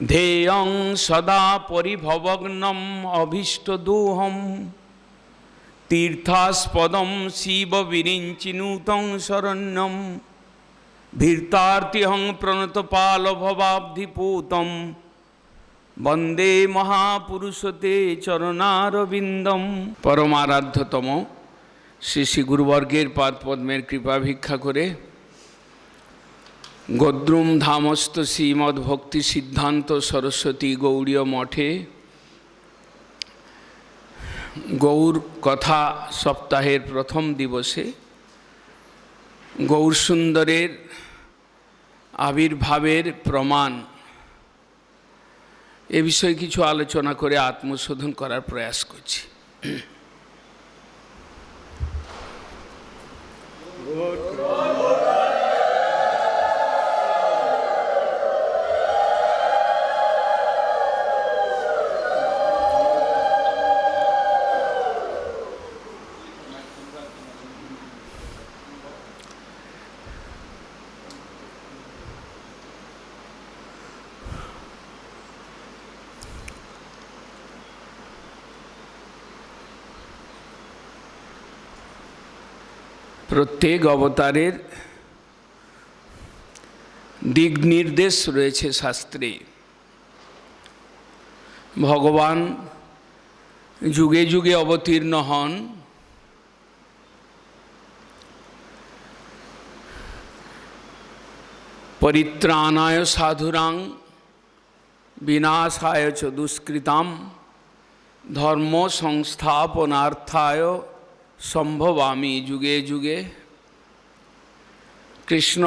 ध्येयं सदा परिभवग्नम् अभीष्टदोहं तीर्थास्पदं शिवविरिञ्चिनुतं शरण्यं भीर्तार्तिहं प्रणतपालभवाब्धिपूतं वंदे महापुरुषते चरणारविंदम। परमाराध्यतम श्री श्री गुरुवर्गेर पादपद्मेर कृपा भिक्षा करे गद्रुम धामस्थ श्रीमद्भक्ति सिद्धांत सरस्वती गौड़ीय मठे गौर कथा सप्ताहेर प्रथम दिवसे गौर सुंदरेर आविर्भावेर प्रमाण ए विषय किछु आलोचना करे आत्मशोधन करार प्रयास करछि। प्रत्येक अवतारेर दिग निर्देश रयेछे शास्त्रे। भगवान जुगे जुगे अवतीर्ण हन, परित्राणाय साधुरां विनाशाय च दुष्कृतां धर्म संस्थापनार्थाय सम्भवामि जुगे जुगे। कृष्ण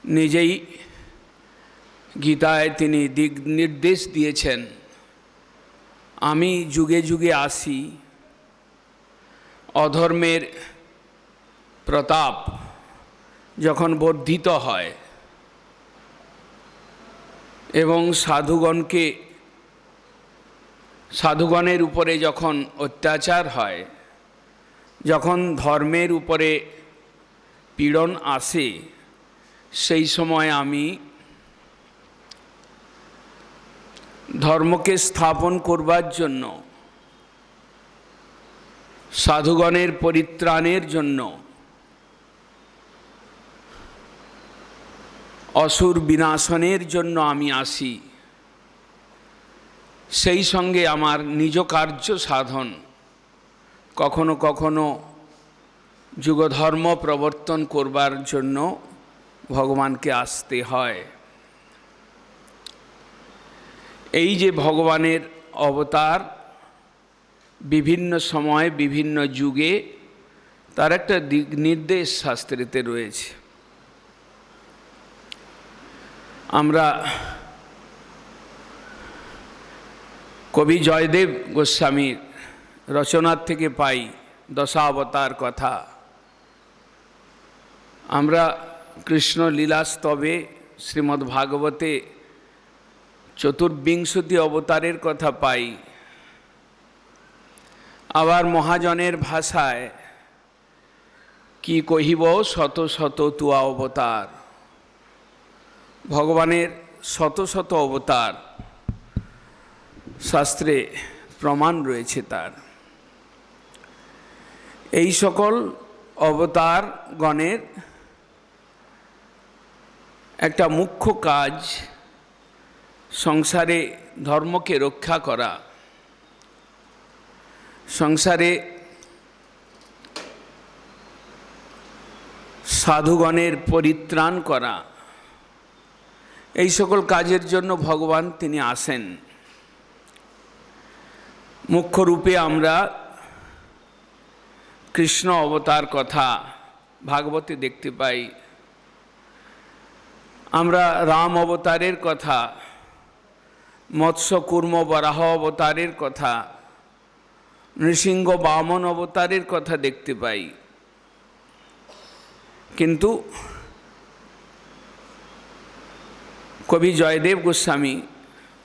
निजेई गीताय तिनी दिग निर्देश दिएछेन, आमी जुगे जुगे आसी अधर्मेर प्रताप जखन वर्धित हय एवं साधुगणेर उपरे जखन अत्याचार हय, जखन धर्मेर उपरे पीड़न आसे, सेई समय आमी धर्म के स्थापन करबार जन्य, साधुगणेर परित्राणेर जन्य, असुर विनाशनेर जन्य आमी आसी। सेई संगे आमार निज कार्य साधन, कखनो कखनो जुगधर्म प्रवर्तन करबार जन्य भगवान के आसते हय। এই যে ভগবানের অবতার বিভিন্ন সময় বিভিন্ন যুগে তার একটা দিক নির্দেশ শাস্ত্রেতে রয়েছে। আমরা কবি জয়দেব গোস্বামীর रचनार থেকে पाई दशावतार कथा। आमरा कृष्ण लीलास्तवे श्रीमद्भागवते चतुर्विंशति अवतारेर कथा पाई। आबार महाजनेर भाषाय कि कहिब शत शत तुआ अवतार। भगवानेर शत शत अवतार शास्त्रे प्रमाण रयेछे तार। এই সকল অবতার গণের একটা মুখ্য কাজ সংসারে ধর্মকে রক্ষা করা, সংসারে সাধুগণের পরিত্রাণ করা, এই সকল কাজের জন্য ভগবান তিনি আসেন। মুখ্য রূপে আমরা कृष्ण अवतार कथा भागवते देखते पाई। आमरा राम अवतारेर कथा, मत्स्य कूर्म बराह अवतारेर कथा, नृसिंह वामन अवतारेर कथा देखते पाई। किन्तु कवि जयदेव गोस्वामी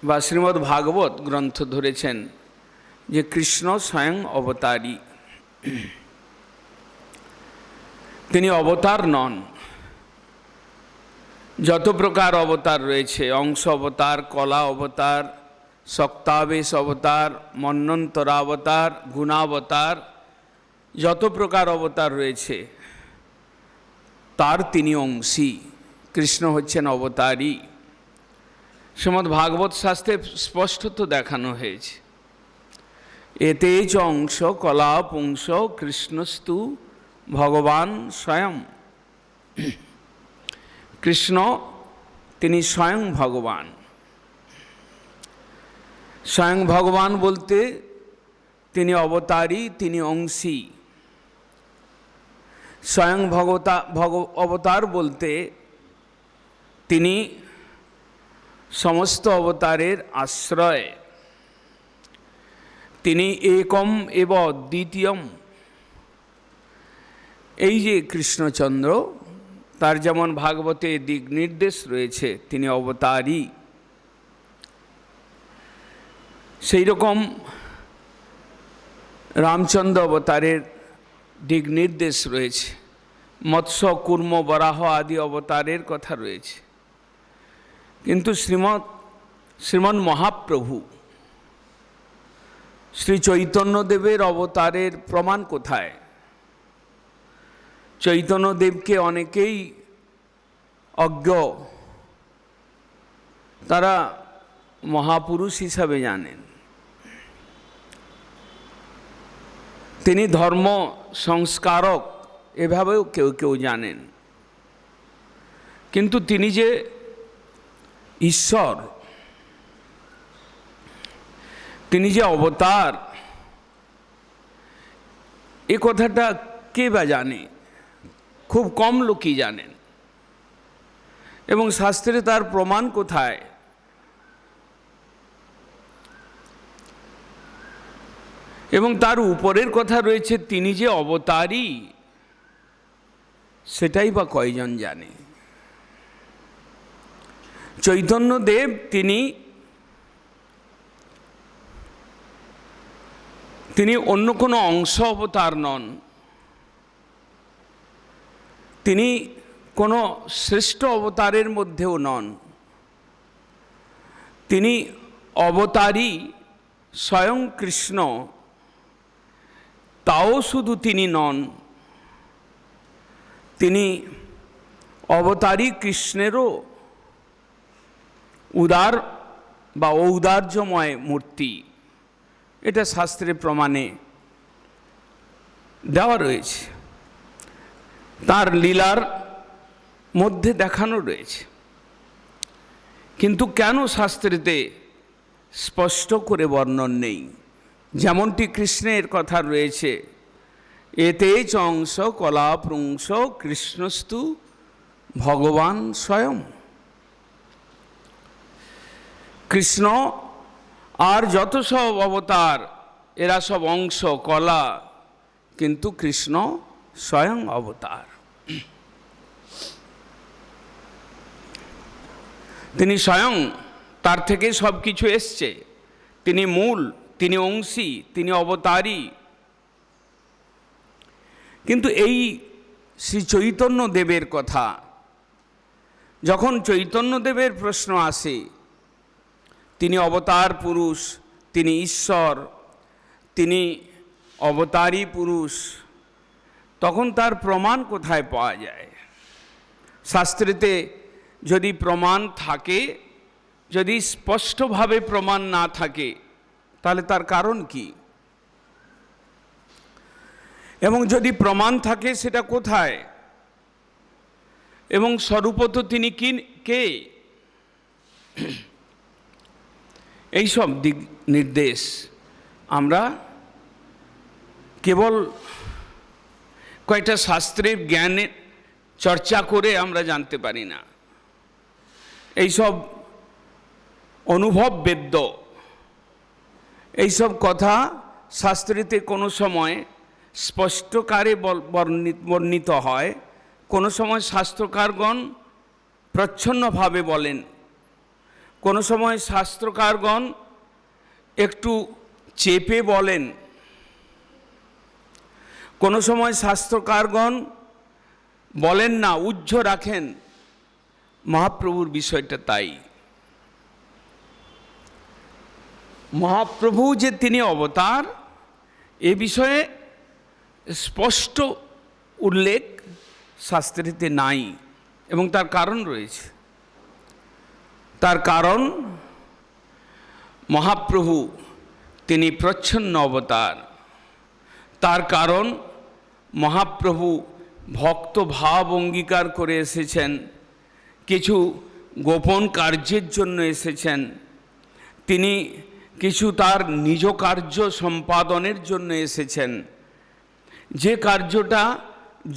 बा श्रीमद्भागवत ग्रंथ धरेछेन जे कृष्ण स्वयं अवतारी। তিনি অবতার নন, যত প্রকার অবতার রয়েছে, অংশ অবতার, কলা অবতার, শক্তাবেশ অবতার, মন্বন্তরা অবতার, গুণাবতার, যত প্রকার অবতার রয়েছে তার তিনি অংশী। কৃষ্ণ হচ্ছেন অবতারী। শ্রীমদ্ ভাগবত শাস্ত্রে স্পষ্টত দেখানো হয়েছে, এতে চ অংশ কলা পুংস কৃষ্ণস্তু ভগবান স্বয়ং। কৃষ্ণ তিনি স্বয়ং ভগবান। স্বয়ং ভগবান বলতে তিনি অবতারী, তিনি অংশী। স্বয়ং অবতার বলতে তিনি সমস্ত অবতারের আশ্রয়। তিনি একম এব দ্বিতীয়ম। এই যে কৃষ্ণচন্দ্র, তার যেমন ভাগবতে দিক নির্দেশ রয়েছে তিনি অবতারী, সেই রকম রামচন্দ্র অবতারের দিক নির্দেশ রয়েছে। মৎস্য, কুর্ম, বরাহ আদি অবতারের কথা রয়েছে। কিন্তু শ্রীমন মহাপ্রভু শ্রী চৈতন্যদেবের অবতারের প্রমাণ কোথায়? চৈতন্যদেবকে অনেকেই অজ্ঞ, তারা মহাপুরুষ হিসাবে জানেন। তিনি ধর্ম সংস্কারক এভাবেও কেউ কেউ জানেন। কিন্তু তিনি যে ঈশ্বর, তিনি যে অবতার, এ কথাটা কে বা জানে? খুব কম লোকই জানেন। এবং শাস্ত্রে তার প্রমাণ কোথায়? এবং তার উপরের কথা রয়েছে তিনি যে অবতারী, সেটাই বা কয়জন জানে? চৈতন্যদেব তিনি অন্য কোনো অংশ অবতার নন। তিনি কোনো শ্রেষ্ঠ অবতারের মধ্যেও নন। তিনি অবতারী স্বয়ং কৃষ্ণ। তাও শুধু তিনি নন, তিনি অবতারী কৃষ্ণেরও উদার বা ঔদার্যময় মূর্তি। এটা শাস্ত্রে প্রমাণে দেওয়া রয়েছে, তার লীলার মধ্যে দেখানো রয়েছে। কিন্তু কেন শাস্ত্রেতে স্পষ্ট করে বর্ণন নেই? যেমনটি কৃষ্ণের কথা রয়েছে, এতে চ অংশ কলা পুংস কৃষ্ণস্তু ভগবান স্বয়ং। কৃষ্ণ আর যত সব অবতার এরা সব অংশ কলা, কিন্তু কৃষ্ণ স্বয়ং অবতার। তিনি স্বয়ং, তার থেকে সব কিছু এসছে। তিনি মূল, তিনি অংশী, তিনি অবতারী। কিন্তু এই শ্রী চৈতন্যদেবের কথা যখন চৈতন্যদেবের প্রশ্ন আসে, তিনি অবতার পুরুষ, তিনি ঈশ্বর, তিনি অবতারী পুরুষ, তখন তার প্রমাণ কোথায় পাওয়া যায়? শাস্ত্রেতে যদি প্রমাণ থাকে, যদি স্পষ্টভাবে প্রমাণ না থাকে, তাহলে তার কারণ কি? এবং যদি প্রমাণ থাকে সেটা কোথায়? এবং স্বরূপত তিনি কে? এইসব দিক নির্দেশ আমরা কেবল কয়েকটা শাস্ত্রের জ্ঞানের চর্চা করে আমরা জানতে পারি না। এইসব অনুভব বেদ্য, এইসব কথা শাস্ত্রেতে কোনো সময় স্পষ্টকারে বর্ণিত হয়, কোনো সময় শাস্ত্রকারগণ প্রচ্ছন্নভাবে বলেন, কোনো সময় শাস্ত্রকারগণ একটু চেপে বলেন, কোনো সময় শাস্ত্রকারগণ বলেন না, উজ্জ্ব রাখেন, মহাপ্রভুর বিষয়টা তাই। মহাপ্রভু যে তিনি অবতার এ বিষয়ে স্পষ্ট উল্লেখ শাস্ত্রেতে নাই, এবং তার কারণ রয়েছে। তার কারণ মহাপ্রভু তিনি প্রচ্ছন্ন অবতার। তার কারণ মহাপ্রভু ভক্ত ভাব অঙ্গীকার করে এসেছেন, কিছু গোপন কার্যের জন্য এসেছেন, তিনি কিছু তার নিজ কার্য সম্পাদনের জন্য এসেছেন, যে কার্যটা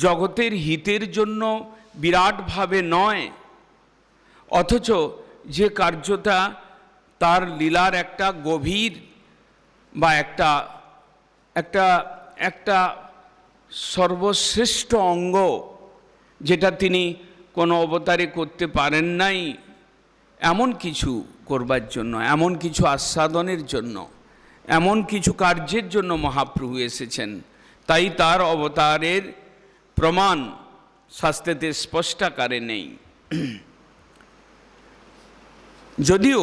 জগতের হিতের জন্য বিরাটভাবে নয়, অথচ যে কার্যটা তার লীলার একটা গভীর বা একটা সর্বশ্রেষ্ঠ অঙ্গ, যেটা তিনি কোনো অবতারে করতে পারেন নাই, এমন কিছু করবার জন্য, এমন কিছু আস্বাদনের জন্য, এমন কিছু কার্যের জন্য মহাপ্রভু এসেছেন। তাই তার অবতারের প্রমাণ শাস্ত্রেতে স্পষ্টাকারে নেই। যদিও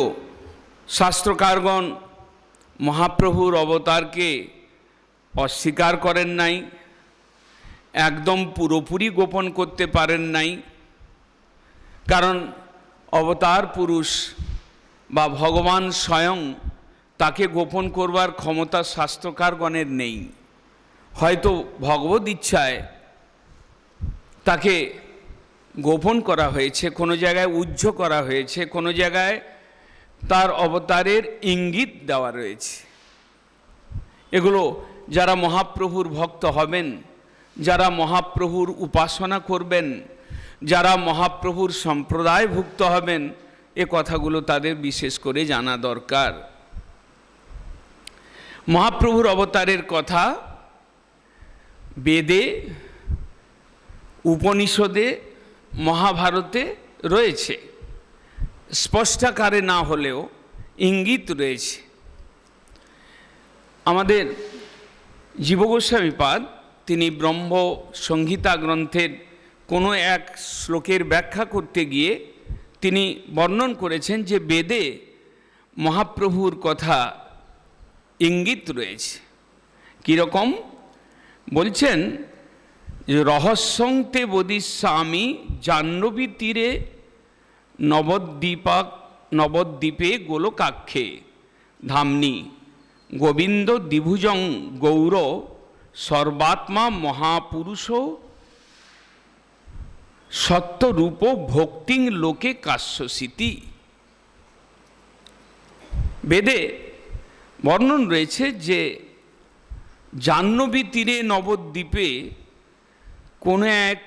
শাস্ত্রকারগণ মহাপ্রভুর অবতারকে অস্বীকার করেন নাই, একদম পুরোপুরি গোপন করতে পারেন নাই, কারণ অবতার পুরুষ বা ভগবান স্বয়ং তাকে গোপন করবার ক্ষমতা শাস্ত্রকারগণের নেই। হয়তো ভগবদ ইচ্ছায় তাকে গোপন করা হয়েছে, কোনো জায়গায় উজ্জ করা হয়েছে, কোনো জায়গায় তার অবতারের ইঙ্গিত দেওয়া রয়েছে। এগুলো যারা মহাপ্রভুর ভক্ত হবেন, যারা মহাপ্রভুর উপাসনা করবেন, যারা মহাপ্রভুর সম্প্রদায়ভুক্ত হবেন, এ কথাগুলো তাদের বিশেষ করে জানা দরকার। মহাপ্রভুর অবতারের কথা বেদে, উপনিষদে, মহাভারতে রয়েছে, স্পষ্টাকারে না হলেও ইঙ্গিত রয়েছে। আমাদের জীবগোস্বামীপাদ তিনি ব্রহ্ম সংহিতা গ্রন্থের কোনো এক শ্লোকের ব্যাখ্যা করতে গিয়ে তিনি বর্ণন করেছেন যে বেদে মহাপ্রভুর কথা ইঙ্গিত রয়েছে। কীরকম বলছেন যে রহস্যংতে বদিস্বামী জাহ্নবী তীরে নবদ্বীপে গোলকাক্ষে ধামনি গোবিন্দ দ্বিভুজং গৌর সর্বাত্মা মহাপুরুষ সত্যরূপ ভক্তিং লোকে কাশ্যসিতি। বেদে বর্ণন রয়েছে যে জাহ্নবী তীরে নবদ্বীপে কোনো এক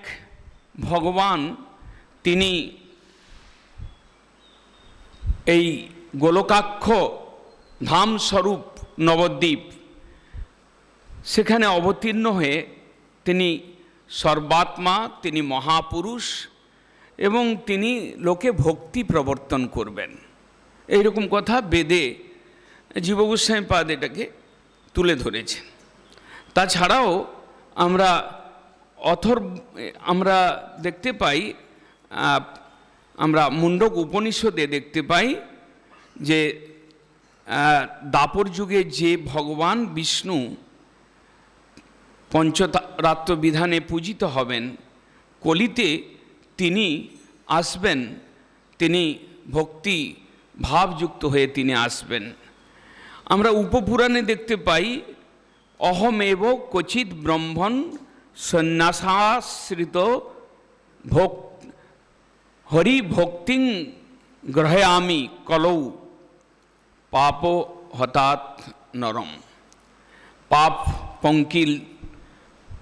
ভগবান তিনি এই গোলকাক্ষ ধামস্বরূপ নবদ্বীপ, সেখানে অবতীর্ণ হয়ে তিনি সর্বাত্মা, তিনি মহাপুরুষ এবং তিনি লোকে ভক্তি প্রবর্তন করবেন। এইরকম কথা বেদে জীবগোস্বামীপাদ এটাকে তুলে ধরেছেন। তাছাড়াও আমরা দেখতে পাই, আমরা মুন্ডক উপনিষদে দেখতে পাই যে দাপর যুগে যে ভগবান বিষ্ণু পঞ্চরাত্র বিধানে পূজিত হবেন, কলিতে তিনি আসবেন, তিনি ভক্তি ভাবযুক্ত হয়ে তিনি আসবেন। আমরা উপপুরাণে দেখতে পাই অহমেব ক্বচিৎ ব্রহ্মণ সন্ন্যাসাশ্রিত হরি ভক্তিং গ্রহয়ামি কলৌ পাপ হতাৎ নরম। পাপ পঙ্কিলময়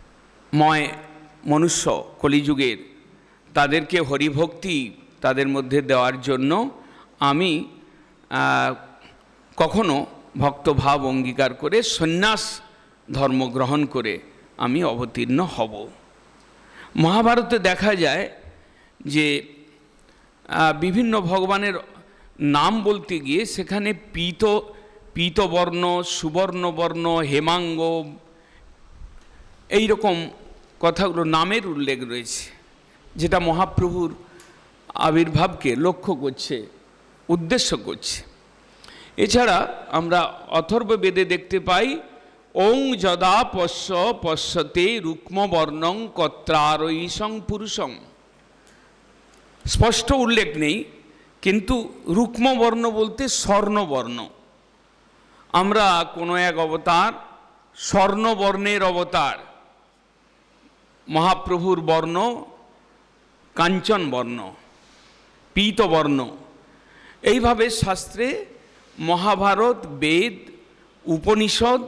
মনুষ্য কলিযুগের, তাদেরকে হরিভক্তি তাদের মধ্যে দেওয়ার জন্য আমি কখনো ভক্তভাব অঙ্গীকার করে সন্ন্যাস ধর্ম গ্রহণ করে আমি অবতীর্ণ হব। মহাভারতে দেখা যায় যে বিভিন্ন ভগবানের নাম বলতে গিয়ে সেখানে পীতবর্ণ, সুবর্ণবর্ণ, হেমাঙ্গ, এইরকম কথাগুলো নামের উল্লেখ রয়েছে, যেটা মহাপ্রভুর আবির্ভাবকে লক্ষ্য করছে, উদ্দেশ্য করছে। এছাড়া আমরা অথর্ববেদে দেখতে পাই ওং যদা পশ্যতে রুক্মবর্ণং কত্রারৈষং পুরুষং। স্পষ্ট উল্লেখ নেই, কিন্তু রুক্মবর্ণ বলতে স্বর্ণবর্ণ। আমরা কোনো এক অবতার স্বর্ণবর্ণের অবতার, মহাপ্রভুর বর্ণ কাঞ্চন বর্ণ, পীতবর্ণ। এইভাবে শাস্ত্রে মহাভারত, বেদ, উপনিষদ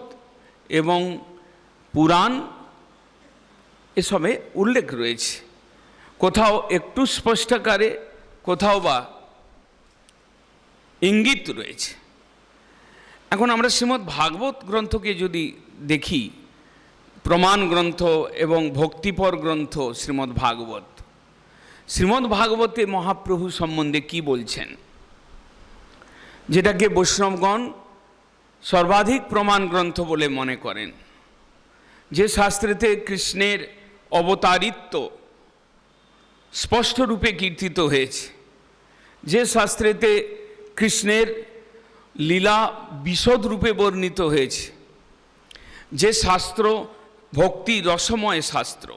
এবং পুরাণ এসবে উল্লেখ রয়েছে। কোথাও একটু স্পষ্টাকারে, কোথাও বা ইঙ্গিত রয়েছে। এখন আমরা শ্রীমদ্ ভাগবত গ্রন্থকে যদি দেখি, প্রমাণ গ্রন্থ এবং ভক্তিপর গ্রন্থ শ্রীমদ্ ভাগবত, শ্রীমদ্ ভাগবতে মহাপ্রভু সম্বন্ধে কি বলছেন, যেটাকে বৈষ্ণবগণ সর্বাধিক প্রমাণ গ্রন্থ বলে মনে করেন, যে শাস্ত্রেতে কৃষ্ণের অবতারিত্ব স্পষ্ট রূপে কীর্তিত হয়েছে, যে শাস্ত্রেতে কৃষ্ণের লীলা বিশদ রূপে বর্ণিত হয়েছে, যে শাস্ত্র ভক্তি রসময় শাস্ত্র,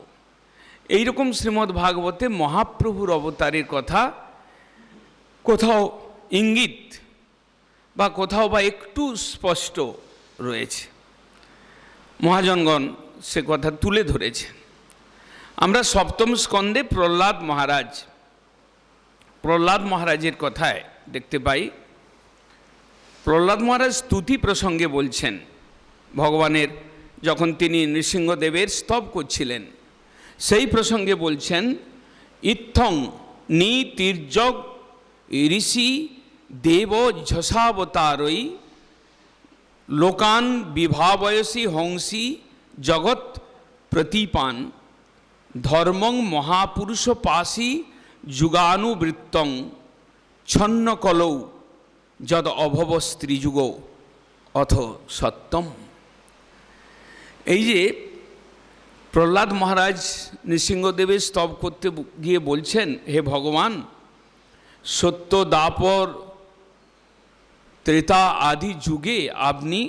এইরকম শ্রীমদ্ ভাগবতে মহাপ্রভুর অবতারের কথা কোথাও ইঙ্গিত বা কোথাও বা একটু স্পষ্ট রয়েছে। মহাজনগণ সে কথা তুলে ধরেছেন। আমরা সপ্তম স্কন্ধে প্রহ্লাদ মহারাজের কথায় দেখতে পাই, প্রহ্লাদ মহারাজ স্তুতি প্রসঙ্গে বলছেন, ভগবানের যখন তিনি নৃসিংহদেবের স্তব করছিলেন সেই প্রসঙ্গে বলছেন, ইত্থং নি তির্যক ঋষি দেব ঝসাবতারৈ লোকান বিভাবয়সী হংসী জগৎ প্রতীপান ধর্মং মহাপুরুষ পাশি যুগানুবৃত্তং ছন্ন কলৌ যদ অভব স্ত্রীযুগ অথ সত্যম। এই যে প্রহ্লাদ মহারাজ নৃসিংহদেবের স্তব করতে গিয়ে বলছেন, হে ভগবান, সত্য দাপর ত্রেতা আদি যুগে আপনি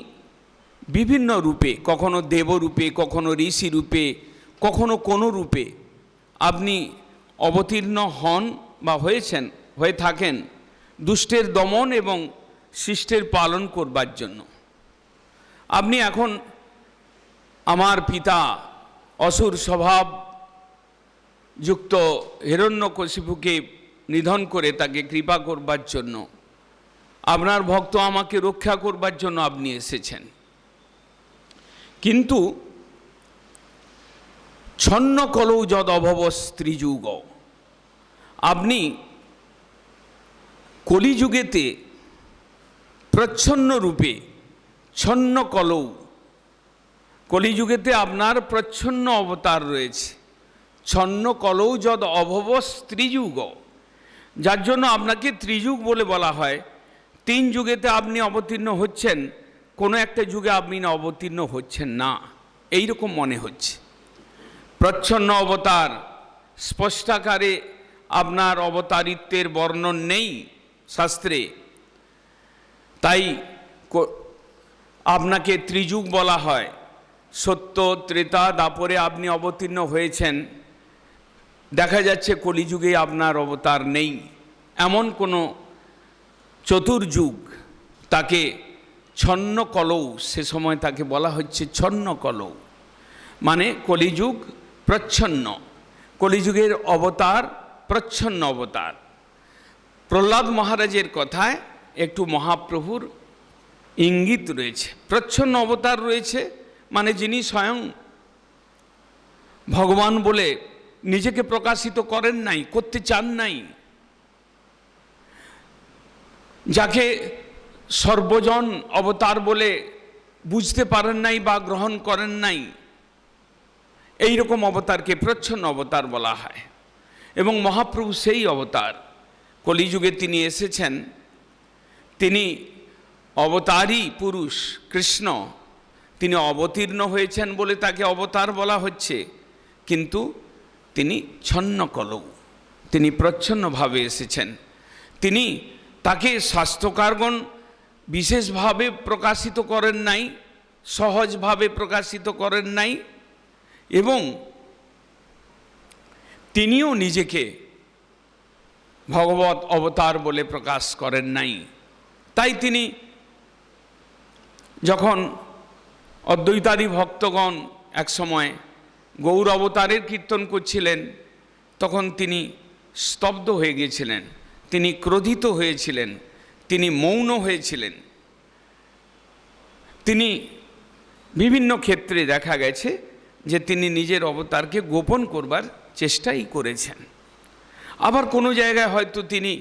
বিভিন্ন রূপে, কখনো দেবরূপে, কখনো ঋষি রূপে, কখনো কোনো রূপে আপনি অবতীর্ণ হন বা হয়ে থাকেন দুষ্টের দমন এবং শিষ্টের পালন করবার জন্য। আপনি এখন আমার পিতা অসুর স্বভাব যুক্ত হিরণ্যকশিপুকে নিধন করে তাকে কৃপা করবার জন্য, আপনার ভক্ত আমাকে রক্ষা করবার জন্য আপনি এসেছেন। কিন্তু ছন্ন কলৌ যদ অভব স্ত্রীযুগ, আপনি কলিযুগেতে প্রচ্ছন্ন রূপে ছন্ন কলৌ, কলিযুগেতে আপনার প্রচ্ছন্ন অবতার রয়েছে, ছন্ন কলৌ যদ অভব স্ত্রীযুগ, যার জন্য আপনাকে ত্রিযুগ বলে বলা হয়। 3 যুগেতে আপনি অবতীর্ণ হচ্ছেন, কোনো একটা যুগে আপনি না অবতীর্ণ হচ্ছেন না, এইরকম মনে হচ্ছে। প্রচ্ছন্ন অবতার, স্পষ্টাকারে আপনার অবতারিত্বের বর্ণন নেই শাস্ত্রে, তাই আপনাকে ত্রিযুগ বলা হয়। সত্য ত্রেতা দাপরে আপনি অবতীর্ণ হয়েছেন, দেখা যাচ্ছে কলিযুগে আপনার অবতার নেই। এমন কোনো চতুর্যুগ, তাকে ছন্ন কলৌ, সে সময় তাকে বলা হচ্ছে ছন্ন কলৌ, মানে কলিযুগ প্রচ্ছন্ন, কলিযুগের অবতার প্রচ্ছন্ন অবতার। প্রহ্লাদ মহারাজের কথায় একটু মহাপ্রভুর ইঙ্গিত রয়েছে। প্রচ্ছন্ন অবতার রয়েছে মানে যিনি স্বয়ং ভগবান বলে নিজেকে প্রকাশিত করেন নাই, করতে চান নাই, যাকে সর্বজন অবতার বলে বুঝতে পারেন নাই বা গ্রহণ করেন নাই, এই রকম অবতারকে প্রচ্ছন্ন অবতার বলা হয়। এবং মহাপ্রভু সেই অবতার, কলিযুগে তিনি এসেছেন, তিনি অবতারী পুরুষ কৃষ্ণ, তিনি অবতীর্ণ হয়েছেন বলে তাকে অবতার বলা হচ্ছে, কিন্তু তিনি ছন্ন কলৌ, তিনি প্রচ্ছন্নভাবে এসেছেন। তিনি তাকে শাস্ত্রকারগণ বিশেষভাবে প্রকাশিত করেন নাই, সহজভাবে প্রকাশিত করেন নাই, এবং তিনিও নিজেকে ভগবত অবতার বলে প্রকাশ করেন নাই। তাই তিনি যখন অদ্বৈতাদি ভক্তগণ একসময় গৌর অবতারের কীর্তন করছিলেন, তখন তিনি স্তব্ধ হয়ে গিয়েছিলেন, তিনি ক্রোধিত হয়েছিলেন, তিনি মৌন হয়েছিলেন। তিনি বিভিন্ন ক্ষেত্রে দেখা গেছে যে তিনি নিজের অবতারকে গোপন করবার চেষ্টাই করেছেন। আবার কোনো জায়গায় হয়তো তিনি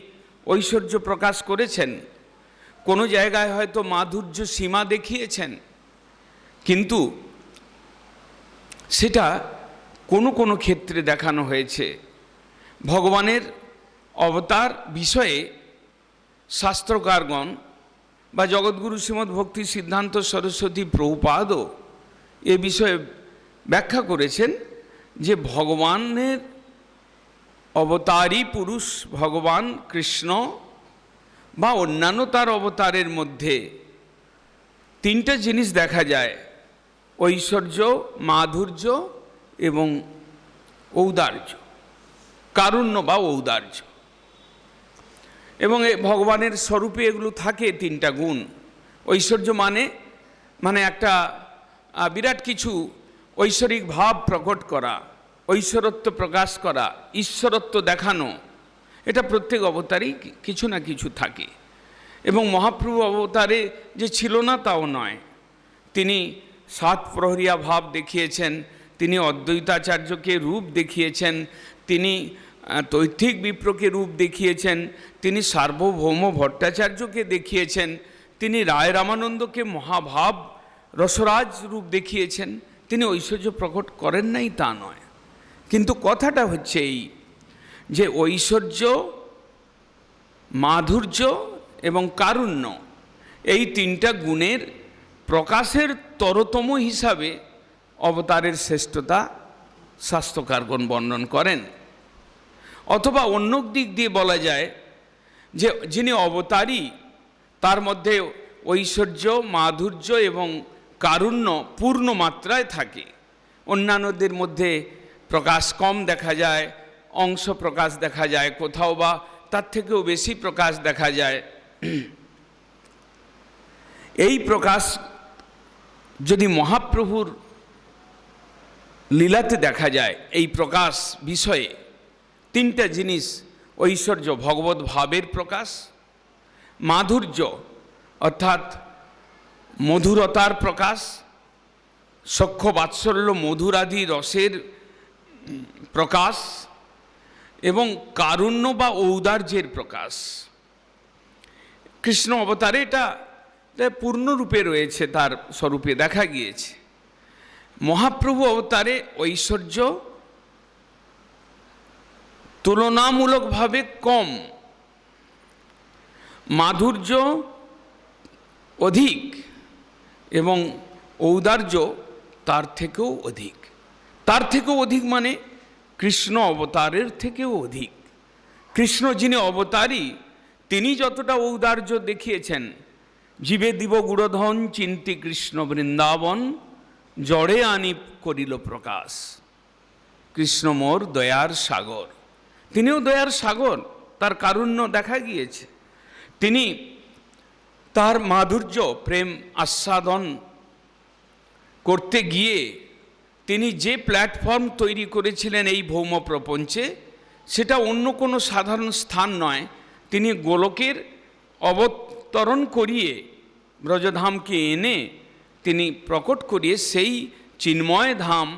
ঐশ্বর্য প্রকাশ করেছেন, কোনো জায়গায় হয়তো মাধুর্য সীমা দেখিয়েছেন, কিন্তু সেটা কোনো কোনো ক্ষেত্রে দেখানো হয়েছে। ভগবানের অবতার বিষয়ে শাস্ত্রকারগণ বা জগৎগুরু শ্রীমদ্ ভক্তি সিদ্ধান্ত সরস্বতী প্রভুপাদও এ বিষয়ে ব্যাখ্যা করেছেন যে ভগবানের অবতারী পুরুষ ভগবান কৃষ্ণ বা অন্যান্য তার অবতারের মধ্যে তিনটা জিনিস দেখা যায়: ঐশ্বর্য, মাধুর্য এবং ঔদার্য, কারুণ্য বা ঔদার্য। এবং ভগবানের স্বরূপে এগুলো থাকে তিনটা গুণ। ঐশ্বর্য মানে একটা বিরাট কিছু ঐশ্বরিক ভাব প্রকট করা, ঐশ্বরত্ব প্রকাশ করা, ঈশ্বরত্ব দেখানো, এটা প্রত্যেক অবতারেই কিছু না কিছু থাকে। এবং মহাপ্রভু অবতারে যে ছিল না তাও নয়, তিনি সাত প্রহরিয়া ভাব দেখিয়েছেন, তিনি অদ্বৈতাচার্যকে রূপ দেখিয়েছেন, তিনি তৈত্তিক বিপ্রকে রূপ দেখিয়েছেন, তিনি সার্বভৌম ভট্টাচার্যকে দেখিয়েছেন, তিনি রায় রামানন্দকে মহাভাব রসরাজ রূপ দেখিয়েছেন। তিনি ঐশ্বর্য প্রকট করেন নাই তা নয়, কিন্তু কথাটা হচ্ছে এই যে ঐশ্বর্য, মাধুর্য এবং কারুণ্য এই তিনটা গুণের প্রকাশের তরতম হিসাবে অবতারের শ্রেষ্ঠতা শাস্ত্রকারগণ বর্ণন করেন। অথবা অন্য দিক দিয়ে বলা যায় যে যিনি অবতারী তার মধ্যে ঐশ্বর্য, মাধুর্য এবং কারুণ্য পূর্ণ মাত্রায় থাকে। অন্যান্যদের মধ্যে প্রকাশ কম দেখা যায়, অংশ প্রকাশ দেখা যায়, কোথাও বা তার থেকেও বেশি প্রকাশ দেখা যায়। এই প্রকাশ যদি মহাপ্রভুর লীলাতে দেখা যায়, এই প্রকাশ বিষয়ে তিনটা জিনিস: ঐশ্বর্য ভগবত ভাবের প্রকাশ, মাধুর্য অর্থাৎ মধুরতার প্রকাশ, সখ্য বাৎসল্য মধুরাদি রসের প্রকাশ, এবং কারুণ্য বা ঔদার্যের প্রকাশ। কৃষ্ণ অবতারে এটা পূর্ণরূপে রয়েছে, তার স্বরূপে দেখা গিয়েছে। মহাপ্রভু অবতারে ঐশ্বর্য তুলনামূলকভাবে কম, মাধুর্য অধিক এবং ঔদার্য তার থেকেও অধিক। তার থেকেও অধিক মানে কৃষ্ণ অবতারের থেকেও অধিক। কৃষ্ণ যিনি অবতারী তিনি যতটা ঔদার্য দেখিয়েছেন, জীবে দিব গুড়ধন চিন্তি কৃষ্ণ বৃন্দাবন, জড়ে আনি করিল প্রকাশ। কৃষ্ণ মোর দয়ার সাগর, তিনিও দয়ার সাগর, তার কারুণ্য দেখা গিয়েছে। তিনি তার মাধুর্য প্রেম আস্বাদন করতে গিয়ে তিনি যে প্ল্যাটফর্ম তৈরি করেছিলেন এই ভৌম প্রপঞ্চে, সেটা অন্য কোনো সাধারণ স্থান নয়। তিনি গোলকের অবতরণ করিয়ে ব্রজধামকে এনে তিনি প্রকট করিয়ে সেই চিন্ময় ধাম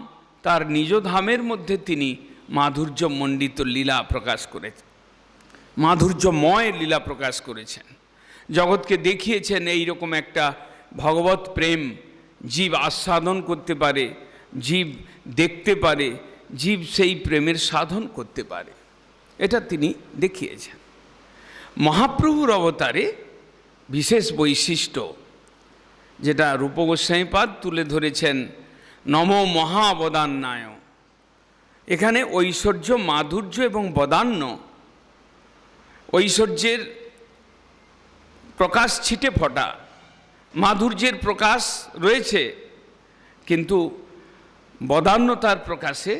তার নিজ ধামের মধ্যে তিনি মাধুর্যমণ্ডিত লীলা প্রকাশ করেছেন, মাধুর্যময় লীলা প্রকাশ করেছেন। জগৎকে দেখিয়েছেন এইরকম একটা ভগবত প্রেম জীব আস্বাদন করতে পারে, জীব দেখতে পারে, জীব সেই প্রেমের সাধন করতে পারে, এটা তিনি দেখিয়েছেন। মহাপ্রভুর অবতারে বিশেষ বৈশিষ্ট্য যেটা রূপ গোস্বামীপাদ তুলে ধরেছেন, নম মহাবদান্যায়। এখানে ঐশ্বর্য, মাধুর্য এবং বদান্য ঐশ্বর্যের প্রকাশ ছিটে ফোটা, মাধুর্যের প্রকাশ রয়েছে, কিন্তু বদান্যতার প্রকাশে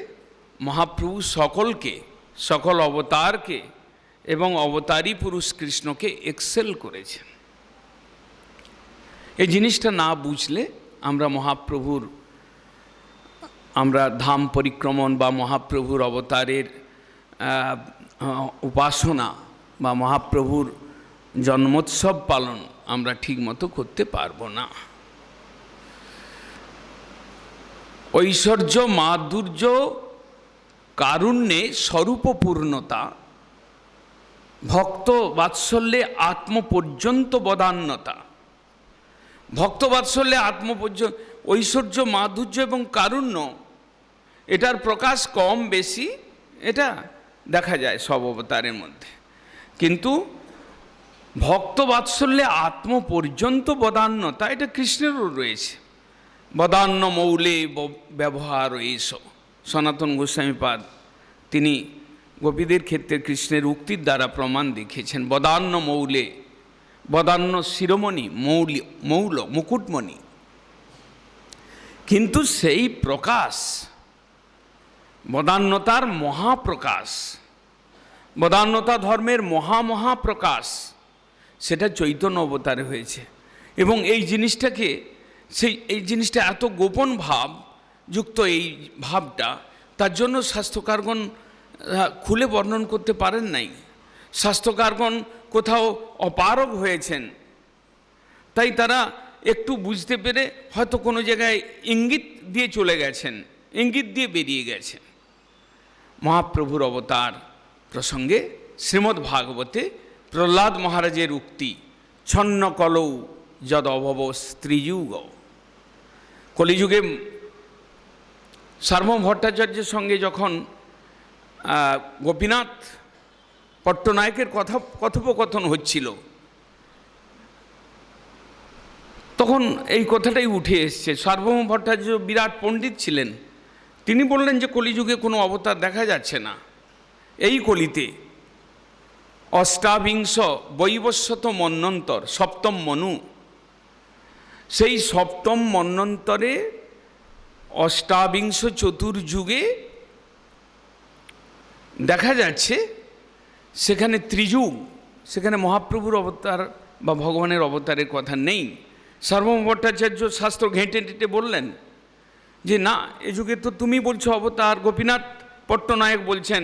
মহাপ্রভু সকলকে, সকল অবতারকে এবং অবতারী পুরুষ কৃষ্ণকে এক্সেল করেছেন। এই জিনিসটা না বুঝলে আমরা ধাম পরিক্রমণ বা মহাপ্রভুর অবতারের উপাসনা বা মহাপ্রভুর জন্মোৎসব পালন আমরা ঠিকমতো করতে পারবো না। ঐশ্বর্য, মাধুর্য, কারুণ্যে স্বরূপপূর্ণতা, ভক্ত বাৎসল্যে আত্মপর্যন্ত বদান্যতা। ভক্ত বাৎসল্যে আত্মপর্যন্ত, ঐশ্বর্য, মাধুর্য এবং কারুণ্য, এটার প্রকাশ কম বেশি এটা দেখা যায় সব অবতারের মধ্যে, কিন্তু ভক্ত বাৎসল্যে আত্মপর্যন্ত বদান্যতা এটা কৃষ্ণেরও রয়েছে। বদান্য মৌলে ব্যবহার এস, সনাতন গোস্বামীপাদ তিনি গোপীদের ক্ষেত্রে কৃষ্ণের উক্তির দ্বারা প্রমাণ দেখিয়েছেন। বদান্য মৌলে, বদান্য শিরোমণি, মৌল মুকুটমণি, কিন্তু সেই প্রকাশ, বদান্যতার মহাপ্রকাশ, বদান্যতা ধর্মের মহাপ্রকাশ, সেটা চৈতন্য অবতারে হয়েছে। এবং এই জিনিসটা এত গোপন ভাব যুক্ত, এই ভাবটা, তার জন্য শাস্ত্রকারগণ খুলে বর্ণন করতে পারেন নাই। শাস্ত্রকারগণ কোথাও অপারগ হয়েছেন, তাই তারা একটু বুঝতে পেরে হয়তো কোনো জায়গায় ইঙ্গিত দিয়ে চলে গেছেন, ইঙ্গিত দিয়ে বেরিয়ে গেছেন। মহাপ্রভুর অবতার প্রসঙ্গে শ্রীমদ্ ভাগবতে প্রহ্লাদ মহারাজের উক্তি, ছন্ন কলৌ যদ অভব স্ত্রীযুগ। কলিযুগে সার্বভৌম ভট্টাচার্যের সঙ্গে যখন গোপীনাথ পট্টনায়কের কথোপকথন হচ্ছিল, তখন এই কথাটাই উঠে এসছে। সার্বভৌম ভট্টাচার্য বিরাট পণ্ডিত ছিলেন, তিনি বললেন যে কলিযুগে কোনো অবতার দেখা যাচ্ছে না। এই কলিতে অষ্টাবিংশ বৈবস্বত মন্বন্তর, সপ্তম মনু, সেই সপ্তম মন্বন্তরে অষ্টাবিংশ চতুর্যুগে দেখা যাচ্ছে সেখানে ত্রিযুগ, সেখানে মহাপ্রভুর অবতার বা ভগবানের অবতারের কথা নেই। সার্বভৌম ভট্টাচার্য শাস্ত্র ঘেঁটে টেটে বললেন যে না, এ যুগে তো তুমি বলছো অবতার। গোপীনাথ পট্টনায়ক বলছেন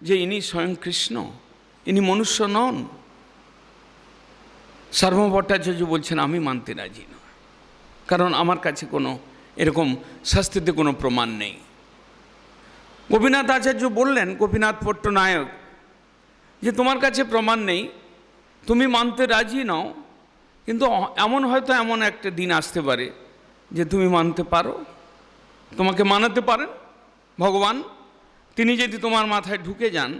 যে ইনি স্বয়ং কৃষ্ণ, ইনি মনুষ্য নন। সার্বভৌম ভট্টাচার্য বলছেন আমি মানতে রাজি নয়, কারণ আমার কাছে কোনো এরকম শাস্ত্রেতে কোনো প্রমাণ নেই। গোপীনাথ আচার্য বললেন, গোপীনাথ পট্টনায়ক, যে তোমার কাছে প্রমাণ নেই, তুমি মানতে রাজি নও, কিন্তু এমন একটা দিন আসতে পারে যে তুমি মানতে পারো, তোমাকে মানাতে পারেন ভগবান। তিনি যদি তোমার মাথায় ঢুকে যান,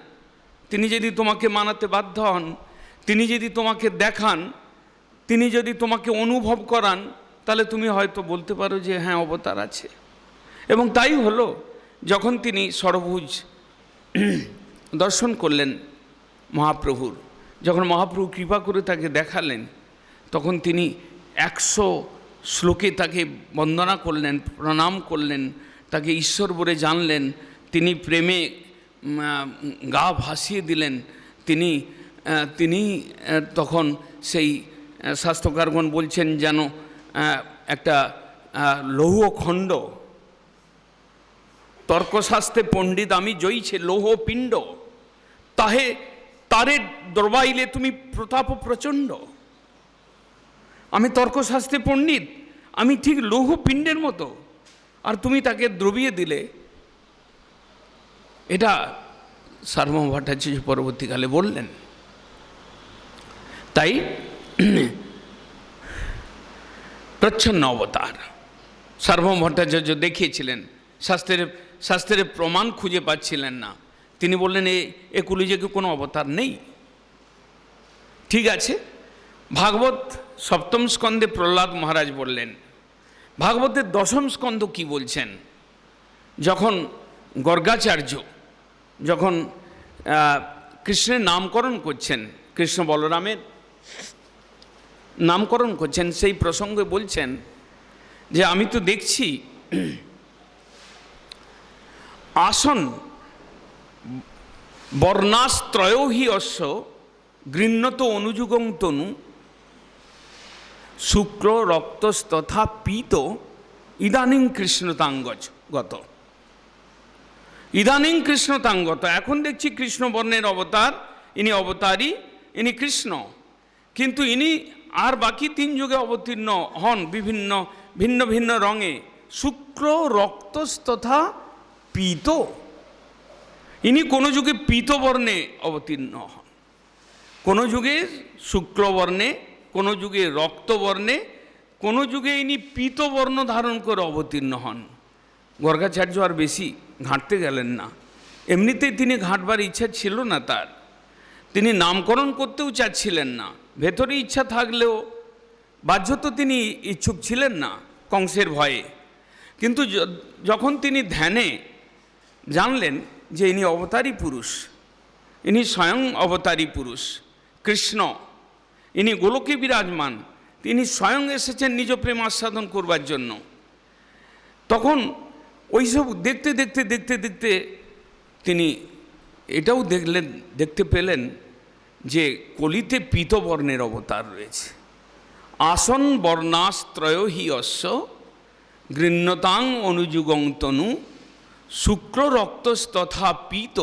তিনি যদি তোমাকে মানাতে বাধ্য হন, তিনি যদি তোমাকে দেখান, তিনি যদি তোমাকে অনুভব করান, তাহলে তুমি হয়তো বলতে পারো যে হ্যাঁ অবতার আছে। এবং তাই হলো, যখন তিনি ষড়ভুজ দর্শন করলেন মহাপ্রভুর, যখন মহাপ্রভু কৃপা করে তাকে দেখালেন, তখন তিনি 100 শ্লোকে তাকে বন্দনা করলেন, প্রণাম করলেন, তাকে ঈশ্বর বলে জানলেন। তিনি প্রেমে গা ভাসিয়ে দিলেন। তিনি তখন সেই শাস্ত্রকারগণ বলছেন যেন একটা লৌহখণ্ড, তর্কশাস্ত্রে পণ্ডিত আমি জয়ীছে লৌহ পিণ্ড, তারে দ্রবাইলে তুমি প্রতাপ প্রচণ্ড। আমি তর্কশাস্ত্রে পণ্ডিত, আমি ঠিক লৌহ পিণ্ডের মতো, আর তুমি তাকে দ্রবিয়ে দিলে। এটা সার্বভৌম ভট্টাচার্য পরবর্তীকালে বললেন। তাই প্রচ্ছন্ন অবতার সার্বভৌম ভট্টাচার্য দেখিয়েছিলেন, শাস্ত্রের প্রমাণ খুঁজে পাচ্ছিলেন না। তিনি বললেন এ কলিযুগে কোনো অবতার নেই। ঠিক আছে, ভাগবত সপ্তম স্কন্ধে প্রহ্লাদ মহারাজ বললেন। ভাগবতের দশম স্কন্ধ কি বলছেন? যখন গর্গাচার্য যখন কৃষ্ণের নামকরণ করছেন, কৃষ্ণ বলরামের নামকরণ করছেন, সেই প্রসঙ্গে বলছেন যে আমি তো দেখছি আসন বর্ণাস্ত্রয় হি অশ্ব গৃহ্ণত অনুযুগং তনু শুক্র রক্তস্তথা পীত ইদানিং কৃষ্ণতাঙ্গত। ইদানিং কৃষ্ণতাঙ্গত, এখন দেখছি কৃষ্ণবর্ণের অবতার, ইনি অবতারী, ইনি কৃষ্ণ। কিন্তু ইনি আর বাকি 3 যুগে অবতীর্ণ হন বিভিন্ন ভিন্ন ভিন্ন রঙে, শুক্র রক্তস্তথা পীত। ইনি কোনো যুগে পীতবর্ণে অবতীর্ণ হন, কোনো যুগে শুক্লবর্ণে, কোনো যুগে রক্তবর্ণে, কোনো যুগে ইনি পীতবর্ণ ধারণ করে অবতীর্ণ হন। গর্গাচার্য আর বেশি ঘাঁটতে গেলেন না, এমনিতেই তিনি ঘাঁটবার ইচ্ছা ছিল না তার, তিনি নামকরণ করতেও চাচ্ছিলেন না। ভেতরে ইচ্ছা থাকলেও বাহ্যত তিনি ইচ্ছুক ছিলেন না কংসের ভয়ে। কিন্তু যখন তিনি ধ্যানে জানলেন যে ইনি অবতারী পুরুষ, ইনি স্বয়ং অবতারী পুরুষ কৃষ্ণ, ইনি গোলকে বিরাজমান, তিনি স্বয়ং এসেছেন নিজ প্রেম আস্বাদন করবার জন্য, তখন ওইসব দেখতে দেখতে দেখতে দেখতে তিনি এটাও দেখতে পেলেন যে কলিতে পীতবর্ণের অবতার রয়েছে। আসন বর্ণাস্ত্রয় হি অশ্ব গৃহ্ণতাং অনুযুগং তনু শুক্র রক্তস্তথা পীত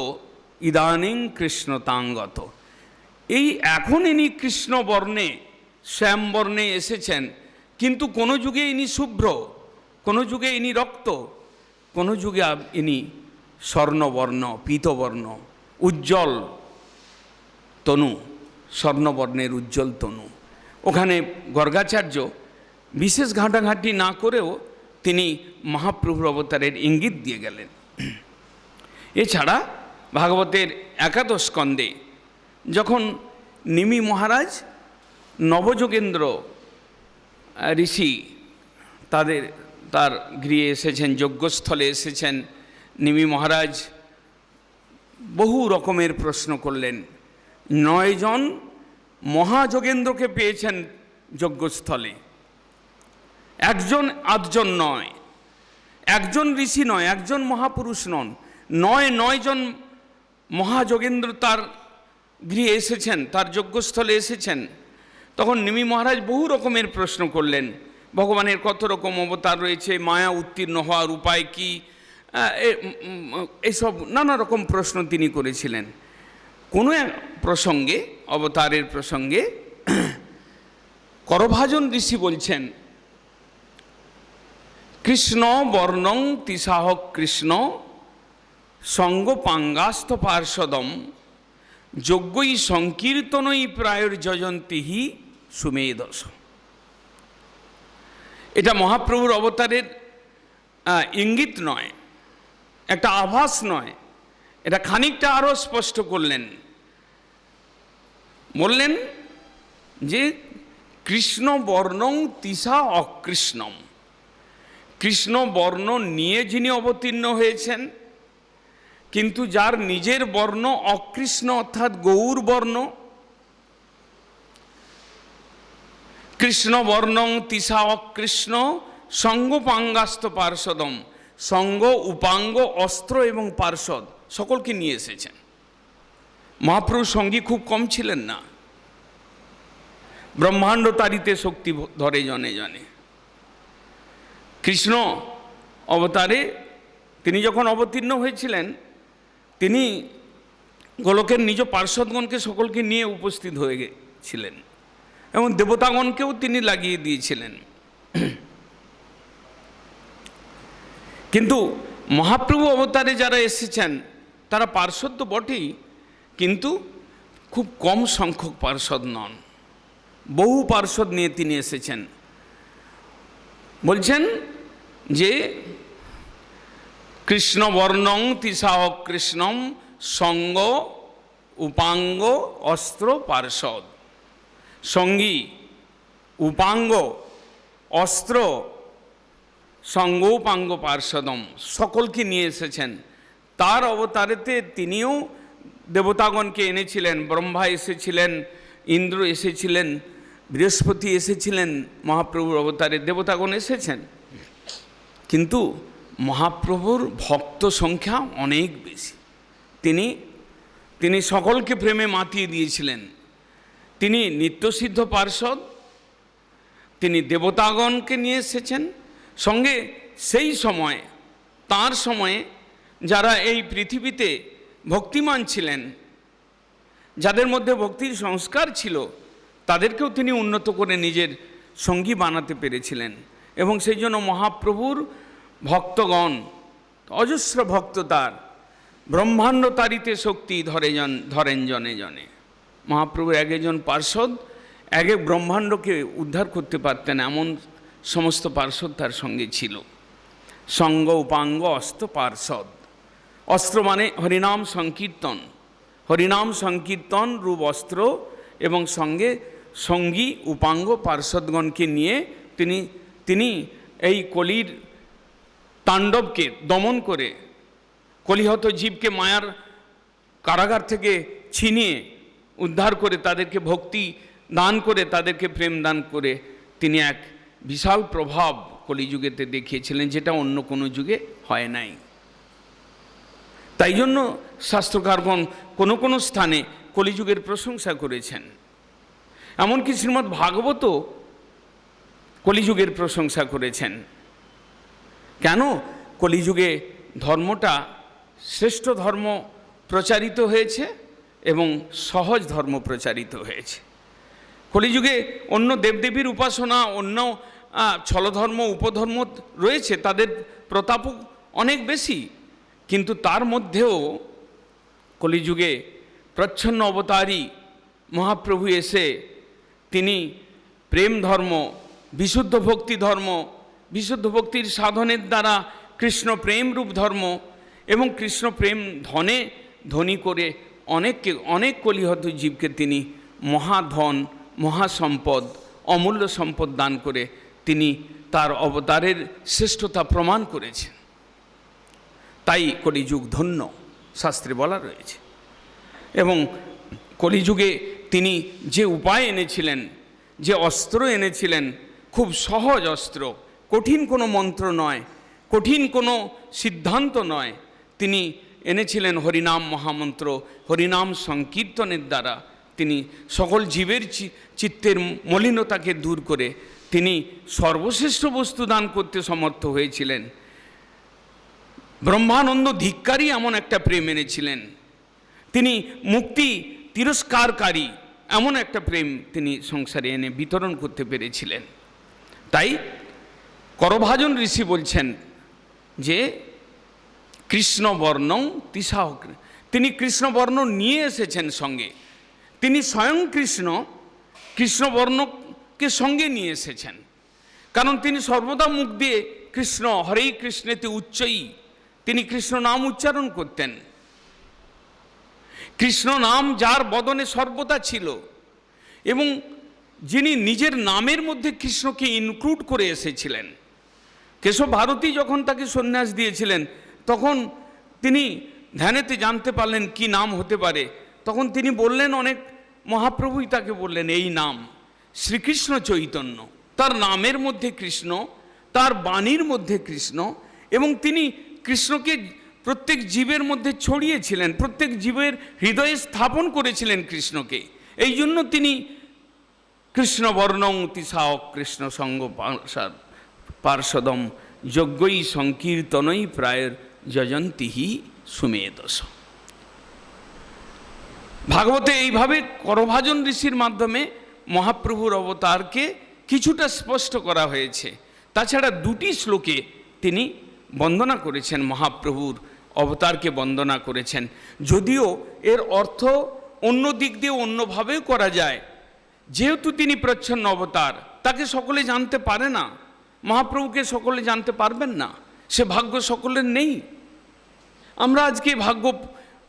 ইদানিং কৃষ্ণতাঙ্গত। এই এখন ইনি কৃষ্ণবর্ণে শ্যামবর্ণে এসেছেন, কিন্তু কোনো যুগে ইনি শুভ্র, কোনো যুগে ইনি রক্ত, কোনো যুগে ইনি স্বর্ণবর্ণ, পীতবর্ণ, উজ্জ্বল তনু, স্বর্ণবর্ণের উজ্জ্বল তনু। ওখানে গর্গাচার্য বিশেষ ঘাঁটাঘাঁটি না করেও তিনি মহাপ্রভুর অবতারের ইঙ্গিত দিয়ে গেলেন। এছাড়া ভাগবতের 11 স্কন্ধে যখন নিমি মহারাজ নবযোগেন্দ্র ঋষি তার গৃহে এসেছেন, যজ্ঞস্থলে এসেছেন, নিমি মহারাজ বহু রকমের প্রশ্ন করলেন। 9 জন মহাযোগেন্দ্রকে পেয়েছেন যজ্ঞস্থলে, একজন আধজন নয়, একজন ঋষি নয়, একজন মহাপুরুষ নন, 9 জন মহাযোগেন্দ্র তার গৃহে এসেছেন, তার যজ্ঞস্থলে এসেছেন। তখন নিমি মহারাজ বহু রকমের প্রশ্ন করলেন, ভগবানের কত রকম অবতার রয়েছে, মায়া উত্তীর্ণ হওয়ার উপায় কি, এইসব নানা রকম প্রশ্ন তিনি করেছিলেন। কোনো এক প্রসঙ্গে, অবতারের প্রসঙ্গে করভাজন ঋষি বলছেন, কৃষ্ণ বর্ণং তিসাহ কৃষ্ণ সঙ্গপাঙ্গাস্থ পার্শ্বদম যজ্ঞই সংকীর্তনই প্রায়র যজন্তিহি সুমেধস। এটা মহাপ্রভুর অবতারের ইঙ্গিত নয়, একটা আভাস নয়, এটা খানিকটা আরও স্পষ্ট করলেন। বললেন যে কৃষ্ণ বর্ণং তিসা অকৃষ্ণম, কৃষ্ণ বর্ণ নিয়ে যিনি অবতীর্ণ হয়েছেন, কিন্তু যার নিজের বর্ণ অকৃষ্ণ অর্থাৎ গৌর বর্ণ, কৃষ্ণ বর্ণং তিসা অকৃষ্ণ সঙ্গপাঙ্গাস্ত পার্শ্বদম, সঙ্গ উপাঙ্গ অস্ত্র এবং পার্শ্বদ সকলকে নিয়ে এসেছেন। মহাপ্রভুর সঙ্গী খুব কম ছিলেন না, ব্রহ্মাণ্ড তারিতে শক্তি ধরে জনে জনে। কৃষ্ণ অবতারে তিনি যখন অবতীর্ণ হয়েছিলেন, তিনি গোলকের নিজ পার্শ্বদগণকে সকলকে নিয়ে উপস্থিত হয়ে গেছিলেন এবং দেবতাগণকেও তিনি লাগিয়ে দিয়েছিলেন। কিন্তু মহাপ্রভু অবতারে যারা এসেছেন তারা পার্শ্বদ তো বটেই, কিন্তু খুব কম সংখ্যক পার্শ্বদ নন, বহু পার্শ্বদ নিয়ে তিনি এসেছেন। বলছেন যে কৃষ্ণ বর্ণং তিসা কৃষ্ণম সঙ্গ উপাঙ্গ অস্ত্র পার্শ্বদ, সঙ্গী উপাঙ্গ অস্ত্র সঙ্গ উপাঙ্গ পার্শ্বদম সকলকে নিয়ে এসেছেন। তার অবতারেতে তিনিও দেবতাগণকে এনেছিলেন। ব্রহ্মা এসেছিলেন, ইন্দ্র এসেছিলেন, বৃহস্পতি এসেছিলেন মহাপ্রভুর অবতারে, দেবতাগণ এসেছেন। কিন্তু মহাপ্রভুর ভক্ত সংখ্যা অনেক বেশি। তিনি সকলকে প্রেমে মাতিয়ে দিয়েছিলেন। তিনি নিত্যসিদ্ধ পার্ষদ, তিনি দেবতাগণকে নিয়ে এসেছেন সঙ্গে। সেই সময়, তার সময়ে যারা এই পৃথিবীতে ভক্তিমান ছিলেন, যাদের মধ্যে ভক্তির সংস্কার ছিল, তাদেরকেও তিনি উন্নত করে নিজের সঙ্গী বানাতে পেরেছিলেন। এবং সেই জন্য মহাপ্রভুর ভক্তগণ, অজস্র ভক্ত তার, ব্রহ্মাণ্ড তারিতে শক্তি ধরেন জনে জনে। মহাপ্রভুর এক একজন পার্ষদ এক এক ব্রহ্মাণ্ডকে উদ্ধার করতে পারতেন, এমন সমস্ত পার্ষদ তার সঙ্গে ছিল। সঙ্গ উপাঙ্গ অস্ত্র পার্ষদ। অস্ত্র মানে হরিনাম সংকীর্তন, হরিনাম সংকীর্তন রূপ অস্ত্র, এবং সঙ্গে সঙ্গী উপাঙ্গ পার্ষদগণকে নিয়ে তিনি এই কলির তাণ্ডবকে দমন করে, কলিহত জীবকে মায়ার কারাগার থেকে ছিনিয়ে উদ্ধার করে, তাদেরকে ভক্তি দান করে, তাদেরকে প্রেম দান করে তিনি এক বিশাল প্রভাব কলিযুগেতে দেখিয়েছিলেন, যেটা অন্য কোনো যুগে হয় নাই। তাই জন্য শাস্ত্রকারগণ কোনো কোনো স্থানে কলিযুগের প্রশংসা করেছেন। এমনকি শ্রীমদ্ ভাগবত কলিযুগের প্রশংসা করেছেন। কেন? কলিযুগে ধর্মটা শ্রেষ্ঠ ধর্ম প্রচারিত হয়েছে এবং সহজ ধর্ম প্রচারিত হয়েছে। কলিযুগে অন্য দেবদেবীর উপাসনা, অন্য ছলধর্ম উপধর্ম রয়েছে, তাদের প্রতাপও অনেক বেশি। কিন্তু তার মধ্যেও কলিযুগে প্রচ্ছন্ন অবতারী মহাপ্রভু এসে তিনি প্রেম ধর্ম, বিশুদ্ধ ভক্তি ধর্ম, বিশুদ্ধ ভক্তির সাধনের দ্বারা কৃষ্ণ প্রেম রূপ ধর্ম এবং কৃষ্ণ প্রেম ধনী করে অনেক কলিহত জীবকে তিনি মহাধন, মহাসম্পদ, অমূল্য সম্পদ দান করে তিনি তার অবতারের শ্রেষ্ঠতা প্রমাণ করেছেন। তাই কলিযুগ ধন্য শাস্ত্রে বলা রয়েছে। এবং কলিযুগে তিনি যে উপায় এনেছিলেন, যে অস্ত্র এনেছিলেন, খুব সহজ অস্ত্র, কঠিন কোনো মন্ত্র নয়, কঠিন কোনো সিদ্ধান্ত নয়। তিনি এনেছিলেন হরিনাম মহামন্ত্র, হরিনাম সংকীর্তনের দ্বারা তিনি সকল জীবের চিত্তের মলিনতাকে দূর করে তিনি সর্বশ্রেষ্ঠ বস্তু দান করতে সমর্থ হয়েছিলেন। ব্রহ্মানন্দ ধিক্কারী এমন একটা প্রেম এনেছিলেন। তিনি মুক্তি তিরস্কারকারী এমন একটা প্রেম তিনি সংসারে এনে বিতরণ করতে পেরেছিলেন। তাই করভাজন ঋষি বলছেন যে কৃষ্ণবর্ণং তিসাহ, তিনি কৃষ্ণবর্ণ নিয়ে এসেছেন সঙ্গে। তিনি স্বয়ং কৃষ্ণবর্ণকে সঙ্গে নিয়ে এসেছেন, কারণ তিনি সর্বদা মুখ দিয়ে কৃষ্ণ হরে কৃষ্ণেতে উচ্চই, তিনি কৃষ্ণ নাম উচ্চারণ করতেন। কৃষ্ণ নাম যার বদনে সর্বদা ছিল, এবং যিনি নিজের নামের মধ্যে কৃষ্ণকে ইনক্লুড করে এসেছিলেন। কেশব ভারতী যখন তাকে সন্ন্যাস দিয়েছিলেন, তখন তিনি ধ্যানেতে জানতে পারলেন কি নাম হতে পারে। তখন তিনি বললেন, অনেক মহাপ্রভুই তাকে বললেন এই নাম শ্রীকৃষ্ণ চৈতন্য। তার নামের মধ্যে কৃষ্ণ, তার বাণীর মধ্যে কৃষ্ণ, এবং তিনি কৃষ্ণকে প্রত্যেক জীবের মধ্যে ছড়িয়েছিলেন, প্রত্যেক জীবের হৃদয়ে স্থাপন করেছিলেন কৃষ্ণকে। এই জন্য তিনি কৃষ্ণবর্ণং তিসাহ কৃষ্ণ সঙ্গ পার্ষদম যজ্ঞই সংকীর্তনই প্রায় যজন্তিহি সুমেধস। ভাগবতে এইভাবে করভাজন ঋষির মাধ্যমে মহাপ্রভুর অবতারকে কিছুটা স্পষ্ট করা হয়েছে। তাছাড়া দুটি শ্লোকে তিনি বন্দনা করেছেন, মহাপ্রভুর অবতারকে বন্দনা করেছেন। যদিও এর অর্থ অন্য দিক দিয়ে অন্যভাবেও করা যায়। যেহেতু তিনি প্রচ্ছন্ন অবতার, তাকে সকলে জানতে পারে না, মহাপ্রভুকে সকলে জানতে পারবেন না, সে ভাগ্য সকলের নেই। আমরা আজকে ভাগ্য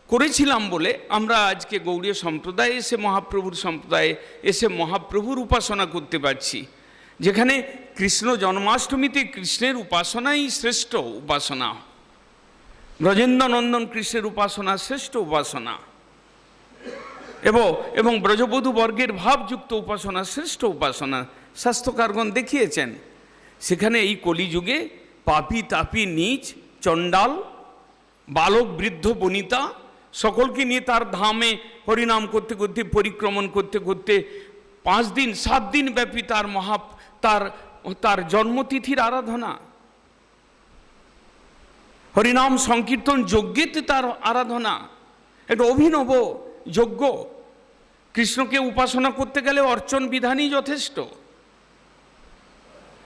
করেছিলাম বলে আমরা আজকে গৌড়ীয় সম্প্রদায়ে এসে, মহাপ্রভুর সম্প্রদায়ে এসে মহাপ্রভুর উপাসনা করতে পারছি, যেখানে কৃষ্ণ জন্মাষ্টমীতে কৃষ্ণের উপাসনাই শ্রেষ্ঠ উপাসনা। ব্রজেন্দ্র নন্দন কৃষ্ণের উপাসনা শ্রেষ্ঠ উপাসনা। এবং ব্রজবধূ বর্গের ভাবযুক্ত উপাসনা শ্রেষ্ঠ উপাসনা শাস্ত্রকারগণ দেখিয়েছেন। সেখানে এই কলিযুগে পাপী তাপী নীচ চণ্ডাল বালক বৃদ্ধ বনিতা সকলকে নিয়ে তার ধামে হরিনাম করতে করতে পরিক্রমণ করতে করতে 5 দিন 7 দিন ব্যাপী তার জন্মতিথির আরাধনা, হরিনাম সংকীর্তন যজ্ঞেতে তার আরাধনা, একটা অভিনব যজ্ঞ। কৃষ্ণকে উপাসনা করতে গেলে অর্চন বিধানই যথেষ্ট।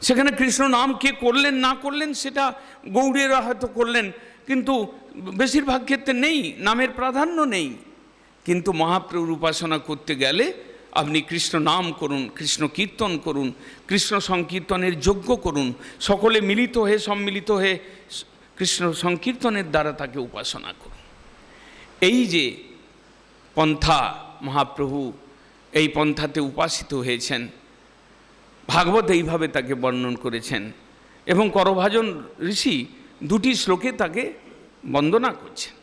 সেখানে কৃষ্ণ নাম কে করলেন না করলেন সেটা গৌড়ীয়রা হয়তো করলেন, কিন্তু বেশিরভাগ ক্ষেত্রে নেই, নামের প্রাধান্য নেই। কিন্তু মহাপ্রভুর উপাসনা করতে গেলে আপনি কৃষ্ণ নাম করুন, কৃষ্ণ কীর্তন করুন, কৃষ্ণ সংকীর্তনের যজ্ঞ করুন, সকলে মিলিত হয়ে সম্মিলিত হয়ে কৃষ্ণ সংকীর্তনের দ্বারা তাকে উপাসনা করুন। এই যে পন্থা মহাপ্রভু এই পন্থাতে উপাসিত হয়েছেন, ভাগবত এইভাবে তাকে বর্ণন করেছেন এবং করভাজন ঋষি 2টি শ্লোকে তাকে বন্দনা করছেন।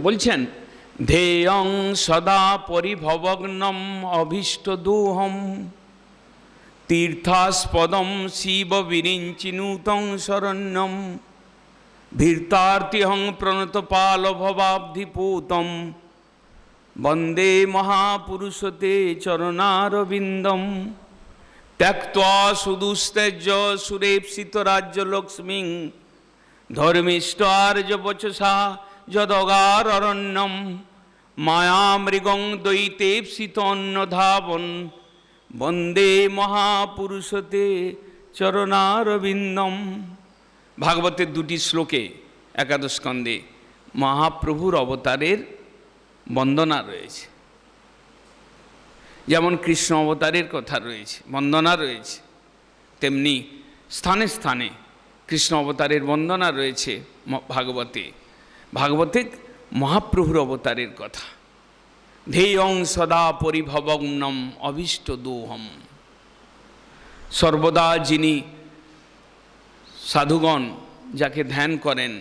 বলছেন, ধেয়ং সদা পরিভবগ্নম অভীষ্টদোহম তীর্থাস্পদম শিব বিরিঞ্চিনুতং শরণ্যম ভীর্তার্তিহং প্রণতপাল ভবাব্ধিপূতম বন্দে মহাপুরুষতে চরণারবিন্দম ত্যক্ত্বা সুদুস্তেজ্য সুরেপ্সিত রাজ্যলক্ষ্মীং ধর্মিষ্ঠ আর্য বচসা যদগার অরণ্যম মায়ামৃগং দ্বৈতেপ্সিত অন্নধাবন বন্দে মহাপুরুষতে চরণারবিন্দম। ভাগবতের 2টি শ্লোকে একাদশ স্কন্ধে মহাপ্রভুর অবতারের বন্দনা রয়েছে। যেমন কৃষ্ণ অবতারের কথা রয়েছে, বন্দনা রয়েছে, তেমনি স্থানে স্থানে কৃষ্ণ অবতারের বন্দনা রয়েছে ভাগবতে মহাপ্রভুর অবতারের কথা। ধেয়ং সদা পরিভবগ্নম অভীষ্ট দোহম, সর্বদা যিনি সাধুগণ যাকে ধ্যান করেন,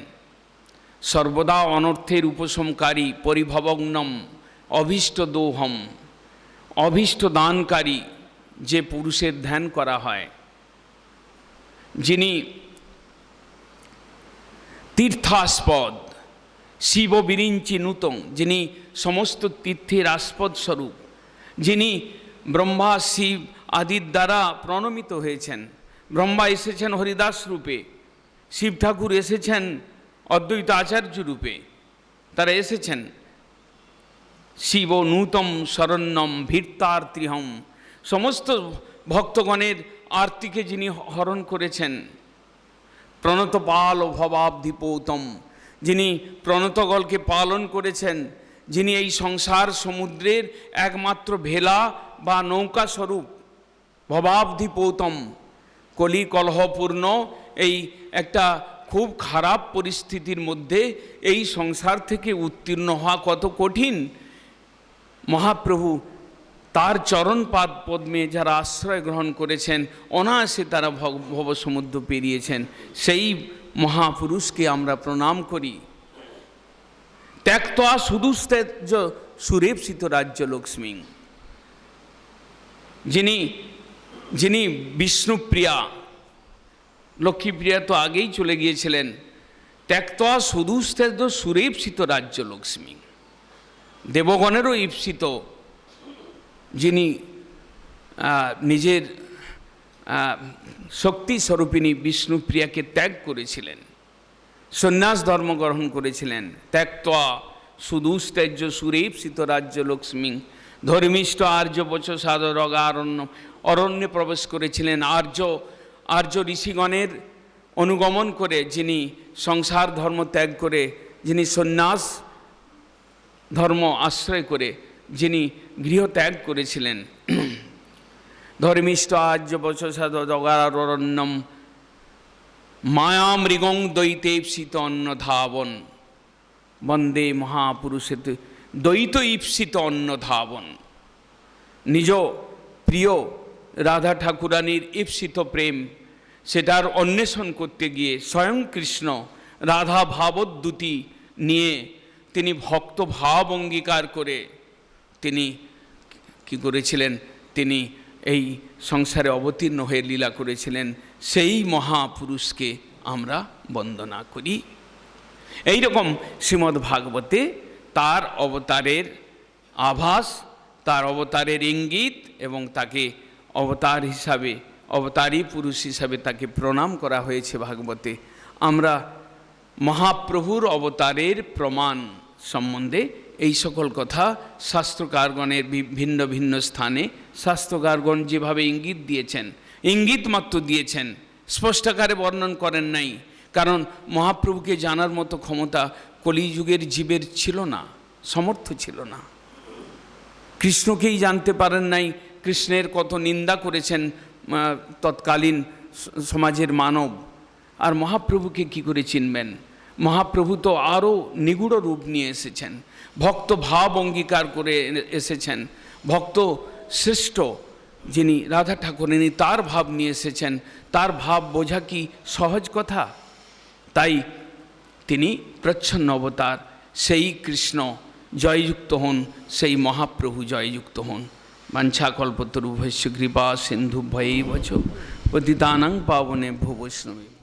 সর্বদা অনর্থের উপশমকারী, পরিভবগ্নম অভীষ্ট দোহম, অভীষ্ট দানকারী যে পুরুষের ধ্যান করা হয়, যিনি তীর্থাস্পদ শিব বিরিঞ্চি নূতং, যিনি সমস্ত তীর্থের আস্পদ স্বরূপ, যিনি ব্রহ্মা শিব আদির দ্বারা প্রণমিত হয়েছেন। ব্রহ্মা এসেছেন হরিদাস রূপে, শিব ঠাকুর এসেছেন অদ্বৈত আচার্য রূপে, তারা এসেছেন। শিব নূতম শরণ্যম ভীর্তার্তিহম, সমস্ত ভক্তগণের আরতিকে যিনি হরণ করেছেন। প্রণতপাল ভবাব্ধিপৌতম, যিনি প্রণতগলকে পালন করেছেন, যিনি এই সংসার সমুদ্রের একমাত্র ভেলা বা নৌকা স্বরূপ। ভবাব্ধিপৌতম, কলি কলহপূর্ণ এই একটা খুব খারাপ পরিস্থিতির মধ্যে এই সংসার থেকে উত্তীর্ণ হওয়া কত কঠিন। মহাপ্রভু তার চরণপাদ পদ্মে যারা আশ্রয় গ্রহণ করেছেন, অনায়াসে তারা ভবসমুদ্র পেরিয়েছেন। সেই মহাপুরুষকে আমরা প্রণাম করি। ত্যক্ত্বা সুদুস্তেজ্য সুরেপ্সিত রাজ্যলক্ষ্মী, যিনি বিষ্ণুপ্রিয়া, লক্ষ্মীপ্রিয়া তো আগেই চলে গিয়েছিলেন। ত্যক্ত্বা সুদুস্তেজ্য সুরেপ্সিত রাজ্যলক্ষ্মী, দেবগণেরও ঈপ্সিত, যিনি নিজের শক্তি স্বরূপিণী বিষ্ণুপ্রিয়াকে ত্যাগ করেছিলেন, সন্ন্যাস ধর্ম গ্রহণ করেছিলেন। ত্যক্ত্বা সুদুস্তেজ্য সুরেপ্সিত রাজ্যলক্ষ্মী ধর্মিষ্ঠ আর্য বচসা যদগারণ্য, অরণ্যে প্রবেশ করেছিলেন। আর্য ঋষিগণের অনুগমন করে, যিনি সংসার ধর্ম ত্যাগ করে, যিনি সন্ন্যাস ধর্ম আশ্রয় করে, যিনি গৃহ ত্যাগ করেছিলেন। ধর্মিষ্ঠ আর্য বচসা যদগারণ্যম মায়ামৃগং দ্বৈতেপ্সিত অন্নধাবন বন্দে মহাপুরুষেতে। দ্বৈত ঈপ্সিত অন্নধাবন, নিজ প্রিয় রাধা ঠাকুরানীর ঈপ্সিত প্রেম, সেটার অন্বেষণ করতে গিয়ে স্বয়ং কৃষ্ণ রাধা ভাবোদ্যুতি নিয়ে তিনি ভক্ত ভাব অঙ্গীকার করে তিনি কি করেছিলেন, তিনি এই সংসারে অবতীর্ণ হয়ে লীলা করেছিলেন। সেই মহাপুরুষকে আমরা বন্দনা করি। এই রকম শ্রীমদ্ ভাগবতে তার অবতারের আভাস, তার অবতারের ইঙ্গিত এবং তাকে অবতার হিসাবে, অবতারী পুরুষ হিসাবে তাকে প্রণাম করা হয়েছে ভাগবতে। আমরা মহাপ্রভুর অবতারের প্রমাণ সম্বন্ধে এই সকল কথা শাস্ত্রকারগণের ভিন্ন ভিন্ন স্থানে শাস্ত্রকারগণ যেভাবে ইঙ্গিত দিয়েছেন, ইঙ্গিত মাত্র দিয়েছেন, স্পষ্টাকারে বর্ণন করেন নাই। কারণ মহাপ্রভুকে জানার মতো ক্ষমতা কলিযুগের জীবের ছিল না, সমর্থ ছিল না। কৃষ্ণকেই জানতে পারেন নাই, কৃষ্ণের কত নিন্দা করেছেন তৎকালীন সমাজের মানব, আর মহাপ্রভুকে কি করে চিনবেন? মহাপ্রভু তো আরও নিগুড় রূপ নিয়ে এসেছেন, ভক্ত ভাব অঙ্গীকার করে এসেছেন। ভক্ত শ্রেষ্ঠ যিনি রাধা ঠাকুরানী, তার ভাব নিয়ে এসেছেন। তার ভাব বোঝা কি সহজ কথা? তাই তিনি প্রচ্ছন্ন অবতার, সেই কৃষ্ণ জয়যুক্ত হন, সেই মহাপ্রভু জয়যুক্ত হন। বাঞ্ছাকল্পতরুভ্যশ্চ কৃপা সিন্ধুভ্যৈব চ পতিতানাং পাবনেভ্যো বৈষ্ণবেভ্যো।